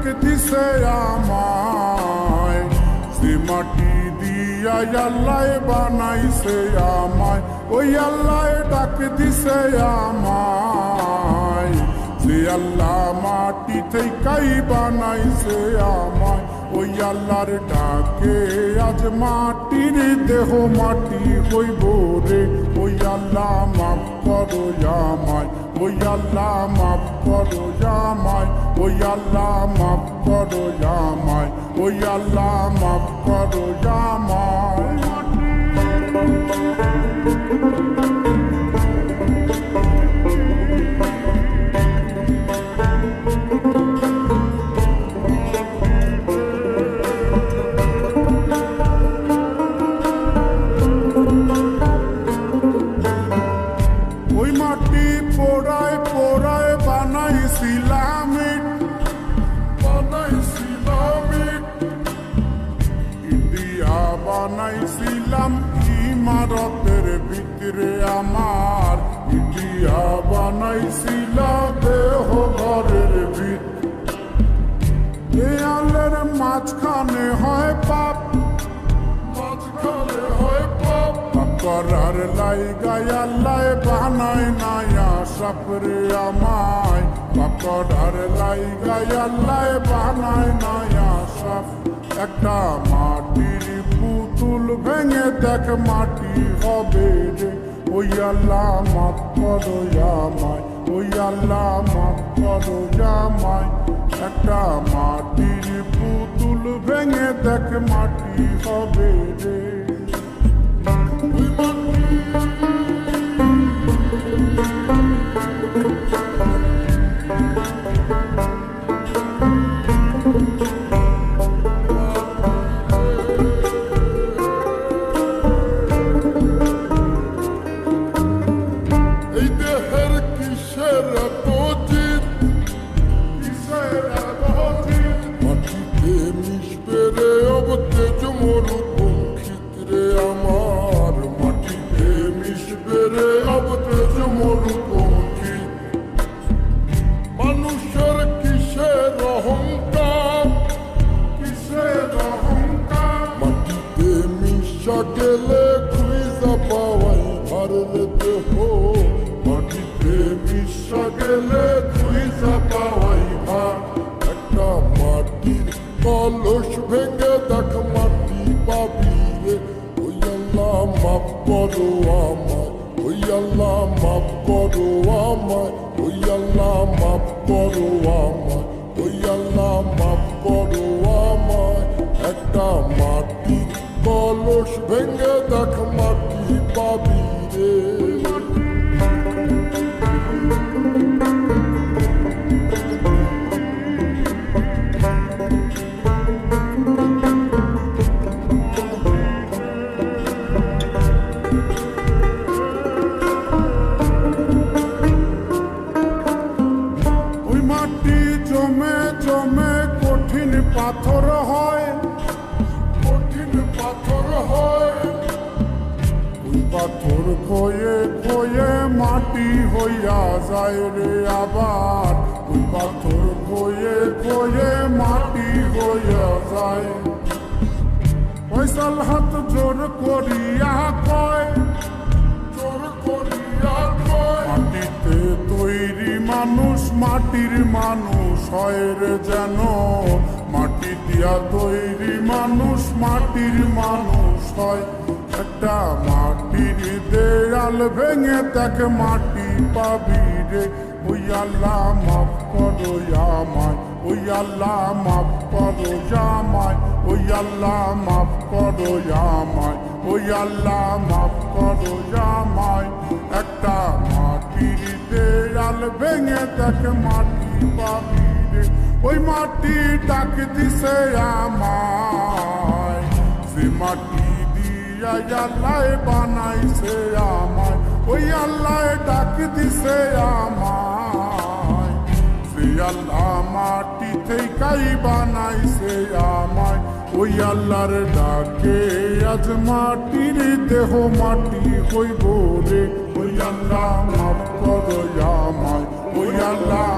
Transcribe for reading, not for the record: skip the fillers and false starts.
ডাক দিছে আমায়, সে মাটি দিয়া আল্লাহ বানাইছে আমায়, ওই আল্লাহ ডাক দিছে আমায়, যে আল্লাহ মাটি থেকেই বানাইছে আমায়, ওই আল্লাহর ডাকে আজ মাটির দেহ মাটি হইব রে, ওই আল্লাহ মাফ করো আমায়, ওই আল্লাহ মাফ করো আমায়, ওই আল্লাহ মাফ করো আমায়, ওই আল্লাহ মাফ করো আমায়। মাটি পোড়ায় পোড়ায় বানাইছিলাম ইন্ডিয়া বানাইছিলাম ইমারতের ভিতরে আমার, ইন্ডিয়া বানাইছিলাম দেহ ঘরের ভিতরে, আলের মাঝখানে হয় পাপ, মাঝখানে হয় পাপ, করার লাইগায় আল্লাহ বানায় নায়া সাপরে আমায়, করার লাইগায় আল্লাহ বানায় নায়া সাপ, একটা মাটির পুতুল ভেঙে দেখ মাটি হবে রে, ওই আল্লাহ মাফ করো আমায়, ওই আল্লাহ মাফ করো আমায়, একটা মাটির পুতুল ভেঙে দেখ মাটি হবে রে। এই দেহের কিসের অতীত, কিসের অতীত, মাটিতে মিশবে রে অবতেজ মরুভূম ক্ষেত্রে আমার, মাটিতে মিশবে রে অবতেজ মরুভূম ক্ষেত্রে, মানুষের কিসের অহংকার, কিসের অহংকার, মাটিতে মিশা গেলে খুঁজা পাওয়াই ভারের দেহ, মাটিতে মিশা গেলে খুঁজা পাওয়াই ভার, একটা মাটির কলস ভেঙে দেখ মাটি পাবি রে, ওই আল্লাহ মাফ করো আমায়, ওই আল্লাহ মাফ করো আমায়, ওই আল্লাহ মাফ করো আমায়, ওই আল্লাহ মাফ করো আমায়, একটা মাটির কলস ভেঙে দেখ মাটি পাবি রে। মাটি জমে জমে কঠিন পাথর হয়, কঠিন পাথর হয়, ওই পাথর খয়ে খয়ে মাটি হইয়া যায় রে আবার, ওই পাথর খয়ে খয়ে মাটি হইয়া যায়, পয়সাল হাত জোর করিয়া কয়, জোর করিয়া কয়, মাটিতে তৈরি মানুষ মাটির মানুষ হয় রে যেন, মাটি দিয়া তৈরি মানুষ মাটির মানুষ হয়, একটা মাটির দেয়াল ভেঙে দেখ মাটি পাবি রে, ওই আল্লাহ মাফ করো আমায়, ওই আল্লাহ মাফ করো আমায়, ওই আল্লাহ মাফ করো আমায়, ওই আল্লাহ মাফ করো আমায়, একটা মাটির দেয়াল ভেঙে দেখ মাটি পাবি রে, ওই মাটি ডাক দিছে আমায়, সে মাটি দিয়া আল্লাহ বানাইছে আমায়, ওই আল্লাহ ডাক দিছে আমায়, সে আল্লাহ মাটি থেকেই বানাইছে আমায়, ওই আল্লাহর ডাকে আজ মাটির দেহ মাটি হইব রে, ওই আল্লাহ মাফ করো আমায়, ওই আল্লাহ